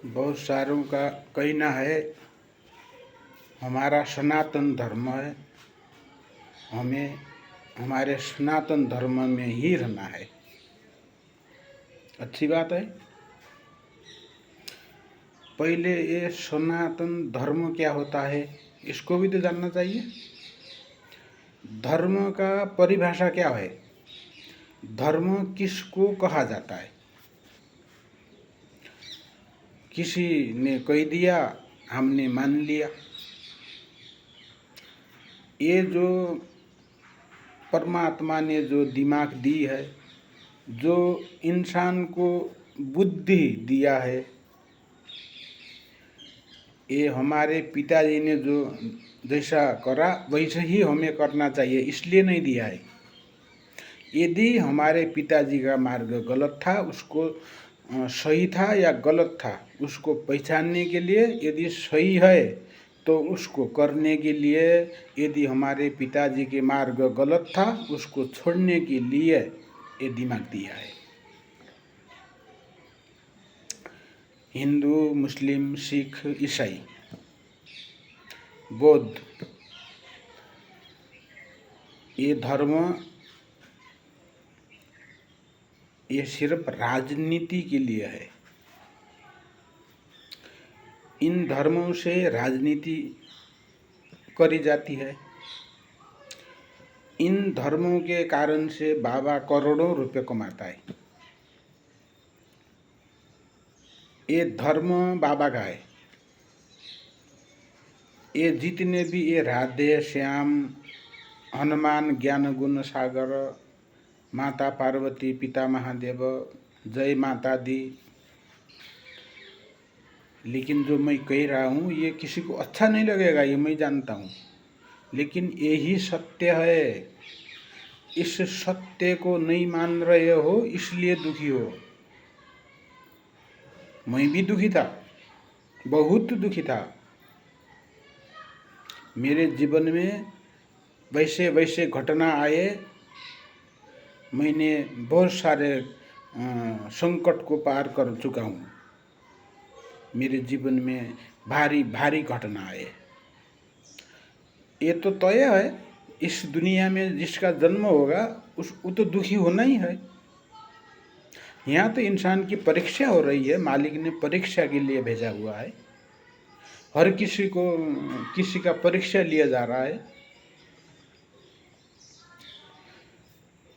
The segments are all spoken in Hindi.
बहुत सारों का कहना है हमारा सनातन धर्म है, हमें हमारे सनातन धर्म में ही रहना है। अच्छी बात है। पहले ये सनातन धर्म क्या होता है इसको भी तो जानना चाहिए। धर्म का परिभाषा क्या है, धर्म किसको कहा जाता है। किसी ने कह दिया, हमने मान लिया। ये जो परमात्मा ने जो दिमाग दी है, जो इंसान को बुद्धि दिया है, ये हमारे पिताजी ने जो जैसा करा वैसे ही हमें करना चाहिए, इसलिए नहीं दिया है। यदि हमारे पिताजी का मार्ग गलत था, उसको सही था या गलत था, उसको पहचानने के लिए, यदि सही है तो उसको करने के लिए, यदि हमारे पिताजी के मार्ग गलत था उसको छोड़ने के लिए ये दिमाग दिया है। हिंदू, मुस्लिम, सिख, ईसाई, बौद्ध, ये धर्म ये सिर्फ राजनीति के लिए है। इन धर्मों से राजनीति करी जाती है। इन धर्मों के कारण से बाबा करोड़ों रुपए कमाता है। ये धर्म बाबा का है। ये जितने भी ये राधे श्याम, हनुमान, ज्ञान गुण सागर, माता पार्वती, पिता महादेव, जय माता दी, लेकिन जो मैं कह रहा हूँ ये किसी को अच्छा नहीं लगेगा, ये मैं जानता हूँ, लेकिन यही सत्य है। इस सत्य को नहीं मान रहे हो इसलिए दुखी हो। मैं भी दुखी था, बहुत दुखी था। मेरे जीवन में वैसे वैसे घटना आए, मैंने बहुत सारे संकट को पार कर चुका हूँ। मेरे जीवन में भारी भारी घटना आए। ये तो तय है, इस दुनिया में जिसका जन्म होगा वो तो दुखी होना ही है। यहाँ तो इंसान की परीक्षा हो रही है, मालिक ने परीक्षा के लिए भेजा हुआ है। हर किसी को किसी का परीक्षा लिया जा रहा है।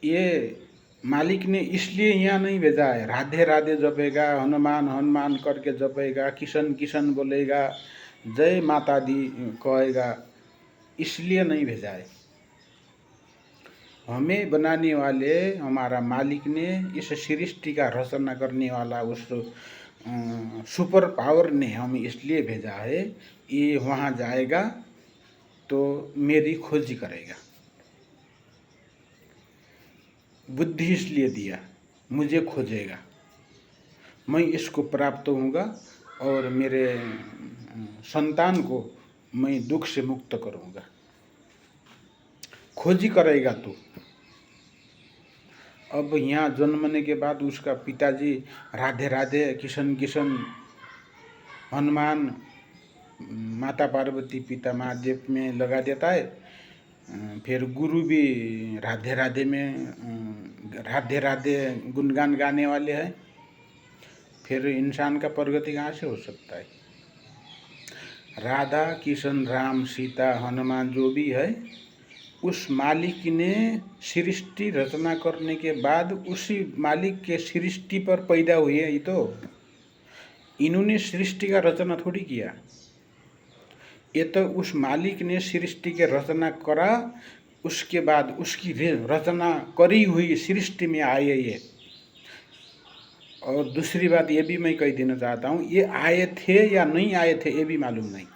ये मालिक ने इसलिए यहाँ नहीं भेजा है, राधे राधे जपेगा, हनुमान हनुमान करके जपेगा, किशन किशन बोलेगा, जय माता दी कहेगा, इसलिए नहीं भेजा है। हमें बनाने वाले हमारा मालिक ने, इस सृष्टि का रचना करने वाला उस सुपर पावर ने हमें इसलिए भेजा है, ये वहाँ जाएगा तो मेरी खोज करेगा। बुद्धि इसलिए दिया, मुझे खोजेगा, मैं इसको प्राप्त होऊंगा और मेरे संतान को मैं दुख से मुक्त करूंगा। खोजी करेगा तू। अब यहाँ जन्मने के बाद उसका पिताजी राधे राधे, किशन किशन, हनुमान, माता पार्वती, पिता महादेव में लगा देता है। फिर गुरु भी राधे राधे में राधे राधे गुणगान गाने वाले हैं। फिर इंसान का प्रगति कहाँ से हो सकता है। राधा, किशन, राम, सीता, हनुमान जो भी है, उस मालिक ने सृष्टि रचना करने के बाद उसी मालिक के सृष्टि पर पैदा हुए। ये तो इन्होंने सृष्टि का रचना थोड़ी किया, ये तो उस मालिक ने सृष्टि के रचना करा, उसके बाद उसकी रचना करी हुई सृष्टि में आए ये। और दूसरी बात ये भी मैं कह देना चाहता हूँ, ये आए थे या नहीं आए थे ये भी मालूम नहीं।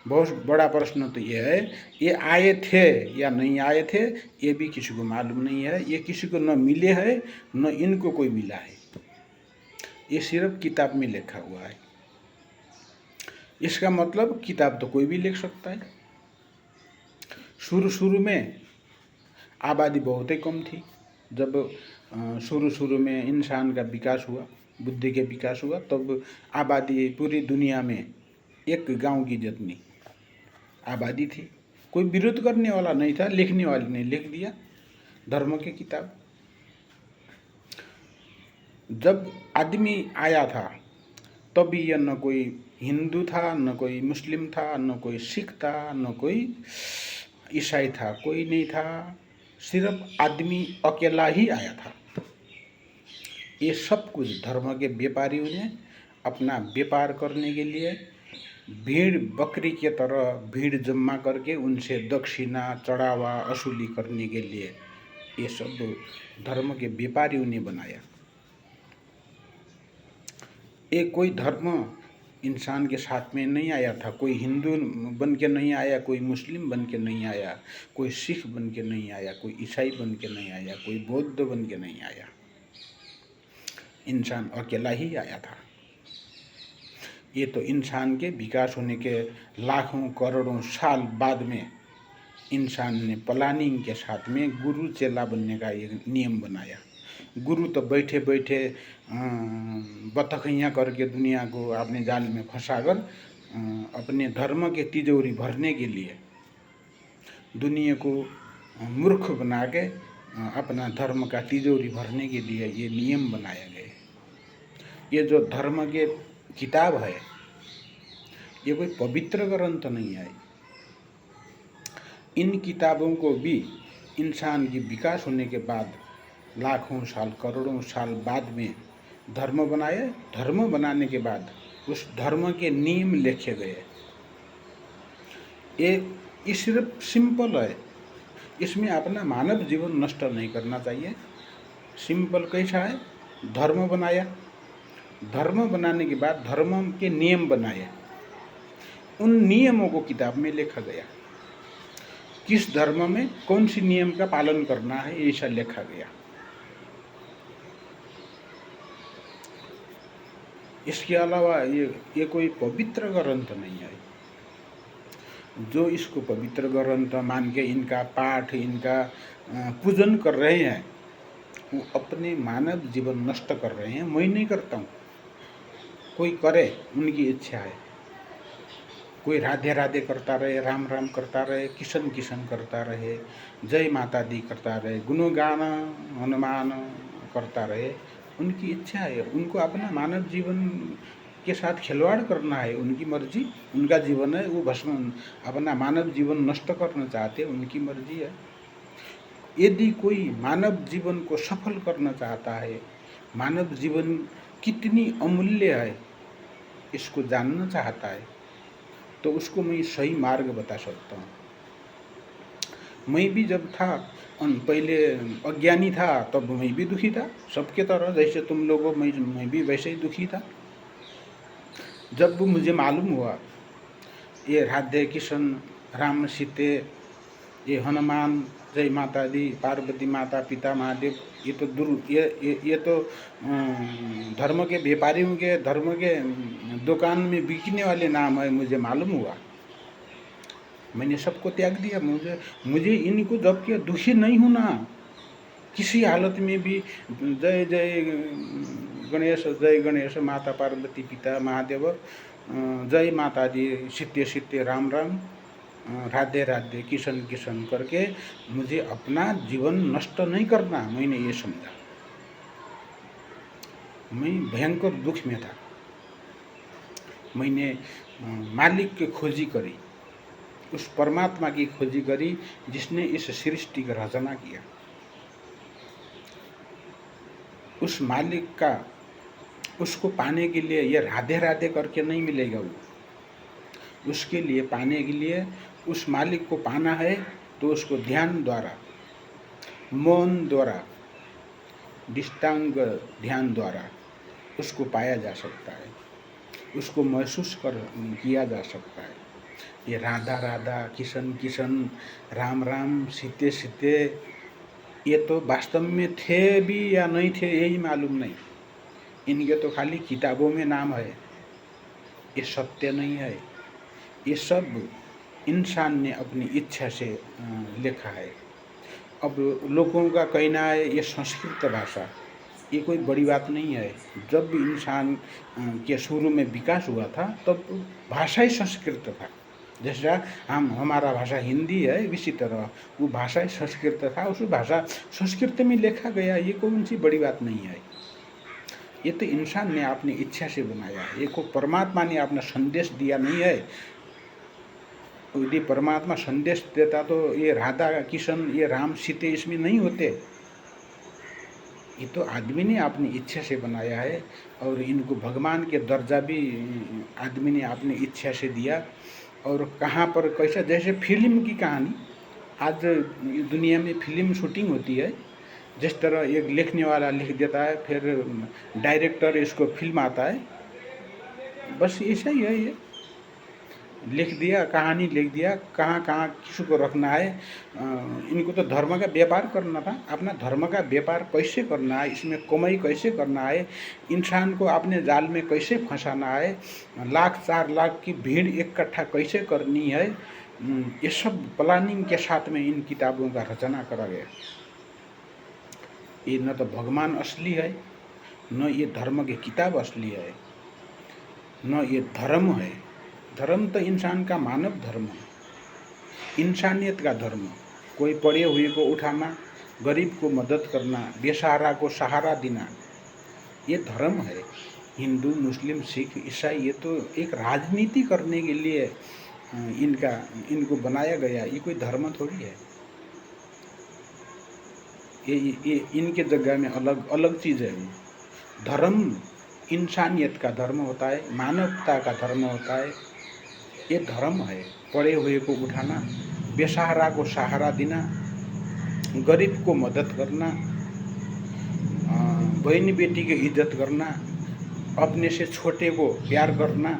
बहुत बड़ा प्रश्न तो ये है, ये आए थे या नहीं आए थे ये भी किसी को मालूम नहीं है। ये किसी को न मिले है, न इनको कोई मिला है। ये सिर्फ किताब में लिखा हुआ है। इसका मतलब किताब तो कोई भी लिख सकता है। शुरू में आबादी बहुत ही कम थी। जब शुरू शुरू में इंसान का विकास हुआ, बुद्धि के विकास हुआ, तब आबादी पूरी दुनिया में एक गांव की जितनी आबादी थी। कोई विरोध करने वाला नहीं था, लिखने वाले ने लिख दिया धर्म की किताब। जब आदमी आया था तब यह न कोई हिंदू था, न कोई मुस्लिम था, न कोई सिख था, न कोई ईसाई था, कोई नहीं था, सिर्फ आदमी अकेला ही आया था। ये सब कुछ धर्म के व्यापारियों ने अपना व्यापार करने के लिए भीड़ बकरी के तरह भीड़ जमा करके उनसे दक्षिणा चढ़ावा वसूली करने के लिए ये सब धर्म के व्यापारियों ने बनाया। ये कोई धर्म इंसान के साथ में नहीं आया था। कोई हिंदू बन के नहीं आया, कोई मुस्लिम बन के नहीं आया, कोई सिख बन के नहीं आया, कोई ईसाई बन के नहीं आया, कोई बौद्ध बन के नहीं आया। इंसान अकेला ही आया था। ये तो इंसान के विकास होने के लाखों करोड़ों साल बाद में इंसान ने प्लानिंग के साथ में गुरु चेला बनने का एक नियम बनाया। गुरु तो बैठे बैठे बतखियाँ करके दुनिया को अपने जाल में फंसाकर अपने धर्म के तिजोरी भरने के लिए दुनिया को मूर्ख बना के अपना धर्म का तिजोरी भरने के लिए ये नियम बनाया गया। ये जो धर्म के किताब है ये कोई पवित्र ग्रंथ नहीं है। इन किताबों को भी इंसान की विकास होने के बाद लाखों साल करोड़ों साल बाद में धर्म बनाए। धर्म बनाने के बाद उस धर्म के नियम लिखे गए। ये सिर्फ सिंपल है, इसमें अपना मानव जीवन नष्ट नहीं करना चाहिए। सिंपल कैसा है? धर्म बनाया, धर्म बनाने के बाद धर्म के नियम बनाए, उन नियमों को किताब में लिखा गया। किस धर्म में कौन सी नियम का पालन करना है ऐसा लिखा गया। इसके अलावा ये कोई पवित्र ग्रंथ नहीं है। जो इसको पवित्र ग्रंथ मान के इनका पाठ, इनका पूजन कर रहे हैं, वो अपने मानव जीवन नष्ट कर रहे हैं। मैं नहीं करता हूँ, कोई करे, उनकी इच्छा है। कोई राधे राधे करता रहे, राम राम करता रहे, किशन किशन करता रहे, जय माता दी करता रहे, गुणगान हनुमान करता रहे, उनकी इच्छा है। उनको अपना मानव जीवन के साथ खिलवाड़ करना है, उनकी मर्जी, उनका जीवन है। वो भस्म अपना मानव जीवन नष्ट करना चाहते, उनकी मर्जी है। यदि कोई मानव जीवन को सफल करना चाहता है, मानव जीवन कितनी अमूल्य है इसको जानना चाहता है, तो उसको मैं सही मार्ग बता सकता हूँ। मैं भी जब था पहले अज्ञानी था, तब मैं भी दुखी था सबके तरह, जैसे तुम लोगों मैं भी वैसे ही दुखी था। जब मुझे मालूम हुआ ये राधे कृष्ण, राम सीते, ये हनुमान, जय माता दी, पार्वती माता, पिता महादेव, ये तो धर्म के व्यापारियों के, धर्म के दुकान में बिकने वाले नाम है, मुझे मालूम हुआ। मैंने सबको त्याग दिया। मुझे इनको जब कि दुखी नहीं होना, किसी हालत में भी जय जय गणेश, जय गणेश, माता पार्वती, पिता महादेव, जय माता दी, सीते सीते, राम राम, राधे राधे, किशन किशन करके मुझे अपना जीवन नष्ट नहीं करना। मैंने ये समझा। मैं भयंकर दुख में था। मैंने मालिक की खोजी करी, उस परमात्मा की खोजी करी जिसने इस सृष्टि का रचना किया। उस मालिक का, उसको पाने के लिए ये राधे राधे करके नहीं मिलेगा। वो उसके लिए, पाने के लिए, उस मालिक को पाना है तो उसको ध्यान द्वारा, मौन द्वारा, दिष्टांग ध्यान द्वारा उसको पाया जा सकता है, उसको महसूस किया जा सकता है। ये राधा राधा, किशन किशन, राम राम, सीते सीते, ये तो वास्तव में थे भी या नहीं थे यही मालूम नहीं। इनके तो खाली किताबों में नाम है, ये सत्य नहीं है। ये सब इंसान ने अपनी इच्छा से लिखा है। अब लोगों का कहना है ये संस्कृत भाषा, ये कोई बड़ी बात नहीं है। जब भी इंसान के शुरू में विकास हुआ था तब भाषा ही संस्कृत था। जैसा हमारा भाषा हिंदी है, इसी तरह वो भाषा ही संस्कृत था। उस भाषा संस्कृत में लिखा गया, ये कौन सी बड़ी बात नहीं है। ये तो इंसान ने अपनी इच्छा से बनाया, ये को परमात्मा ने अपना संदेश दिया नहीं है। यदि परमात्मा संदेश देता तो ये राधा किशन, ये राम सीते इसमें नहीं होते। ये तो आदमी ने अपनी इच्छा से बनाया है, और इनको भगवान के दर्जा भी आदमी ने अपनी इच्छा से दिया। और कहाँ पर कैसा, जैसे फिल्म की कहानी, आज दुनिया में फिल्म शूटिंग होती है। जिस तरह एक लिखने वाला लिख देता है, फिर डायरेक्टर इसको फिल्म आता है, बस ऐसा ही है। ये लिख दिया, कहानी लिख दिया, कहाँ कहाँ किसको रखना है। इनको तो धर्म का व्यापार करना था। अपना धर्म का व्यापार कैसे करना है, इसमें कमाई कैसे करना है, इंसान को अपने जाल में कैसे फंसाना है, 1,00,000-4,00,000 की भीड़ इकट्ठा कैसे करनी है, ये सब प्लानिंग के साथ में इन किताबों का रचना करा गया। ये न तो भगवान असली है, न ये धर्म की किताब असली है, न ये धर्म है। धर्म तो इंसान का मानव धर्म है, इंसानियत का धर्म। कोई पड़े हुए को उठाना, गरीब को मदद करना, बेसहारा को सहारा देना, ये धर्म है। हिंदू, मुस्लिम, सिख, ईसाई, ये तो एक राजनीति करने के लिए इनको बनाया गया, ये कोई धर्म थोड़ी है। ये इनके जगह में अलग अलग चीज़ है। धर्म इंसानियत का धर्म होता है, मानवता का धर्म होता है, ये धर्म है। पड़े हुए को उठाना, बेसहारा को सहारा देना, गरीब को मदद करना, बहन बेटी की इज्जत करना, अपने से छोटे को प्यार करना,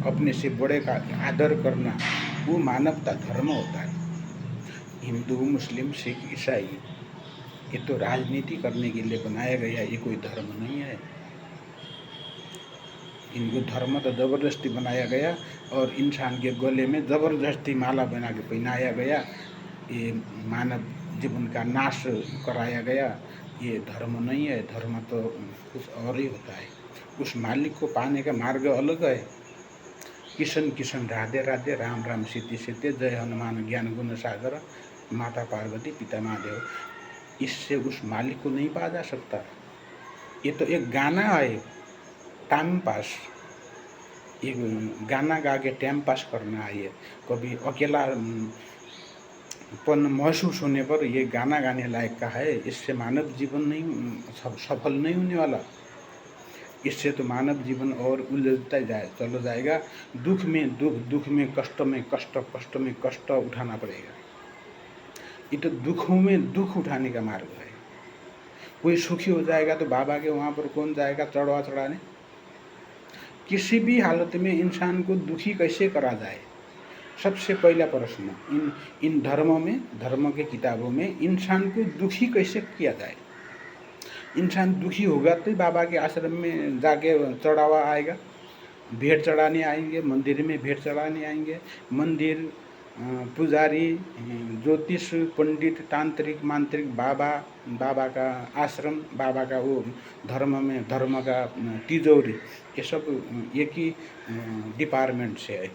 अपने से बड़े का आदर करना, वो मानवता धर्म होता है। हिंदू, मुस्लिम, सिख, ईसाई, ये तो राजनीति करने के लिए बनाया गया, ये कोई धर्म नहीं है। इनको धर्म तो ज़बरदस्ती बनाया गया, और इंसान के गले में ज़बरदस्ती माला बना के पहनाया गया। ये मानव जीवन का नाश कराया गया। ये धर्म नहीं है। धर्म तो कुछ और ही होता है। उस मालिक को पाने का मार्ग अलग है। किशन किशन राधे राधे, राम राम सीते सीते, जय हनुमान ज्ञान गुण सागर, माता पार्वती पिता महादेव। इससे उस मालिक को नहीं पाया जा सकता। ये तो एक गाना है, टाइम पास। एक गाना गा के टाइम पास करना है। ये कभी अकेला पन महसूस होने पर ये गाना गाने लायक का है। इससे मानव जीवन नहीं सफल नहीं होने वाला। इससे तो मानव जीवन और उलझता चला जाएगा। दुख में दुख, दुख में कष्ट, में कष्ट, कष्ट में कष्ट उठाना पड़ेगा। ये तो दुखों में दुख उठाने का मार्ग है। कोई सुखी हो जाएगा तो बाबा के वहाँ पर कौन जाएगा चढ़वा चढ़ाने। किसी भी हालत में इंसान को दुखी कैसे करा जाए, सबसे पहला प्रश्न इन धर्मों में, धर्म के किताबों में इंसान को दुखी कैसे किया जाए। इंसान दुखी होगा तो बाबा के आश्रम में जाके चढ़ावा आएगा, भेंट चढ़ाने आएंगे, मंदिर में भेंट चढ़ाने आएंगे। मंदिर, पुजारी, ज्योतिष, पंडित, तांत्रिक, मांत्रिक, बाबा का आश्रम, बाबा का वो धर्म में धर्म का तिजोरी, ये सब एक ही डिपार्टमेंट से है।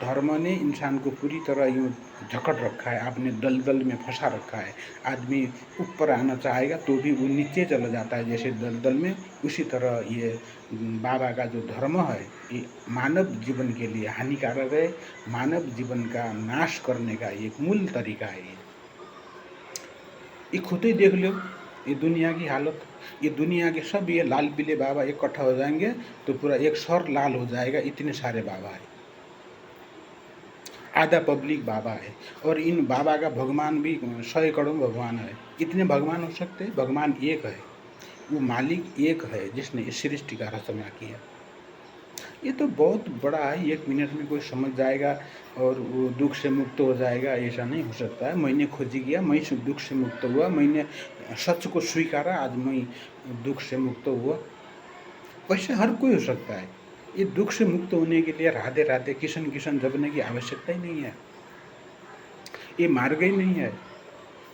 धर्म ने इंसान को पूरी तरह यूँ जकड़ रखा है, आपने दलदल में फंसा रखा है। आदमी ऊपर आना चाहेगा तो भी वो नीचे चला जाता है जैसे दलदल में। उसी तरह ये बाबा का जो धर्म है, ये मानव जीवन के लिए हानिकारक है। मानव जीवन का नाश करने का एक मूल तरीका है। ये खुद ही देख लो, ये दुनिया की हालत। ये दुनिया के सब ये लाल पीले बाबा इकट्ठा हो जाएंगे तो पूरा एक सर लाल हो जाएगा। इतने सारे बाबा है, आधा पब्लिक बाबा है। और इन बाबा का भगवान भी 100 करोड़ भगवान है। इतने भगवान हो सकते हैं? भगवान एक है, वो मालिक एक है जिसने इस सृष्टि का रचना किया। ये तो बहुत बड़ा है, 1 मिनट में कोई समझ जाएगा और वो दुख से मुक्त हो जाएगा, ऐसा नहीं हो सकता है। मैंने खोजी किया, मैं दुख से मुक्त हुआ, मैंने सच को स्वीकारा, आज मैं दुख से मुक्त हुआ। वैसे हर कोई हो सकता है। ये दुख से मुक्त होने के लिए राधे राधे, किशन किशन जपने की आवश्यकता ही नहीं है। ये मार्ग ही नहीं है,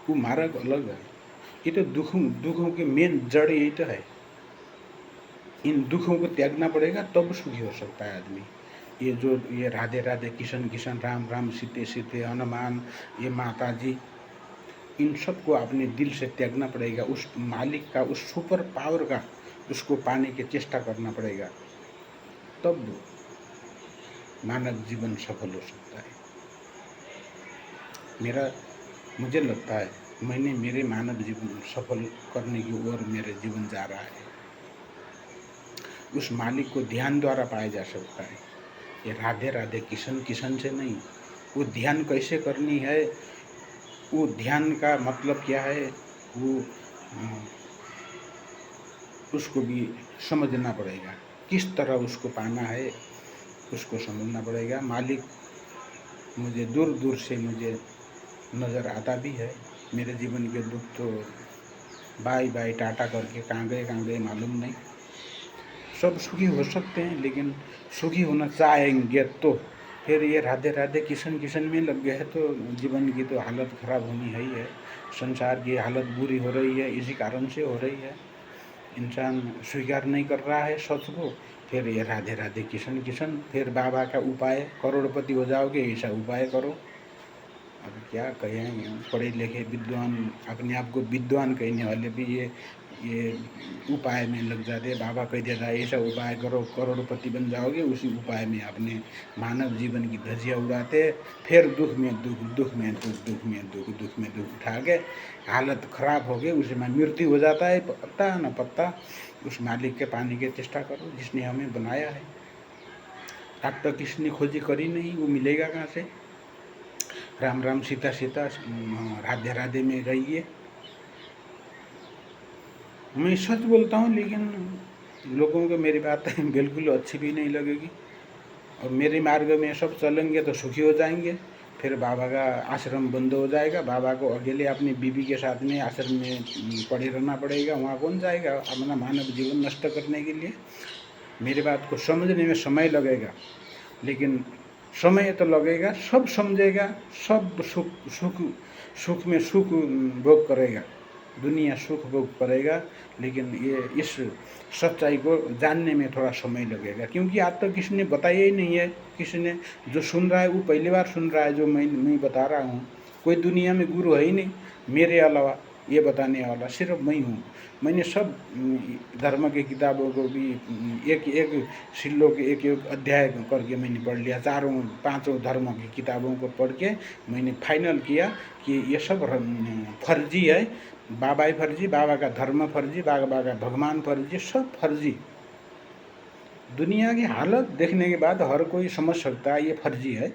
वो मार्ग अलग है। ये तो दुखों के मेन जड़ यही तो है। इन दुखों को त्यागना पड़ेगा तब सुखी हो सकता है आदमी। ये राधे राधे किशन किशन राम राम सीते सीते हनुमान, ये माता जी, इन सब को अपने दिल से त्यागना पड़ेगा। उस मालिक का, उस सुपर पावर का, उसको पाने की चेष्टा करना पड़ेगा, तब मानव जीवन सफल हो सकता है। मुझे लगता है मेरे मानव जीवन सफल करने की ओर मेरे जीवन जा रहा है। उस मालिक को ध्यान द्वारा पाया जा सकता है। ये राधे राधे किशन किशन से नहीं। वो ध्यान कैसे करनी है, वो ध्यान का मतलब क्या है, वो उसको भी समझना पड़ेगा। किस तरह उसको पाना है, उसको समझना पड़ेगा। मालिक मुझे दूर दूर से मुझे नज़र आता भी है। मेरे जीवन के दुख तो बाय बाय टाटा करके कहाँ गए मालूम नहीं। सब सुखी हो सकते हैं, लेकिन सुखी होना चाहेंगे तो फिर ये राधे राधे किशन किशन में लग गए तो जीवन की तो हालत ख़राब होनी है ही है। संसार की हालत बुरी हो रही है, इसी कारण से हो रही है। इंसान स्वीकार नहीं कर रहा है सच को, फिर ये राधे राधे किशन किशन, फिर बाबा का उपाय, करोड़पति हो जाओगे ऐसा उपाय करो। अब क्या कहें, पढ़े लिखे विद्वान, अपने आप को विद्वान कहने वाले भी ये उपाय में लग जाते। बाबा कह देता है ऐसा उपाय करो करोड़पति बन जाओगे, उसी उपाय में अपने मानव जीवन की धज्जियाँ उड़ाते, फिर दुख में दुख उठा के हालत खराब हो गई, उसी में मृत्यु हो जाता है। पत्ता न पत्ता उस मालिक के पाने की चेष्टा करो जिसने हमें बनाया है। अब तक किसने खोजी करी नहीं, वो मिलेगा कहाँ से। राम राम सीता सीता राधे राधे में रहिए। मैं सच बोलता हूँ, लेकिन लोगों को मेरी बात बिल्कुल अच्छी भी नहीं लगेगी, और मेरे मार्ग में सब चलेंगे तो सुखी हो जाएंगे। फिर बाबा का आश्रम बंद हो जाएगा, बाबा को अकेले अपनी बीवी के साथ में आश्रम में पड़े रहना पड़ेगा। वहाँ कौन जाएगा अपना मानव जीवन नष्ट करने के लिए। मेरी बात को समझने में समय लगेगा, लेकिन समय तो लगेगा, सब समझेगा, सब सुख में सुख भोग करेगा, दुनिया सुख भोग करेगा। लेकिन ये इस सच्चाई को जानने में थोड़ा समय लगेगा, क्योंकि आज तक किसी ने बताया ही नहीं है। किसी ने जो सुन रहा है वो पहली बार सुन रहा है, जो मैं बता रहा हूँ। कोई दुनिया में गुरु है ही नहीं मेरे अलावा, ये बताने वाला सिर्फ मैं हूँ। मैंने सब धर्म की किताबों को भी एक एक श्लोक एक एक अध्याय करके मैंने पढ़ लिया। पांचों धर्मों की किताबों को पढ़ के मैंने फाइनल किया कि ये सब फर्जी है। बाबा ही फर्जी, बाबा का धर्म फर्जी, बाबा का भगवान फर्जी, सब फर्जी। दुनिया की हालत देखने के बाद हर कोई समझ सकता है ये फर्जी है।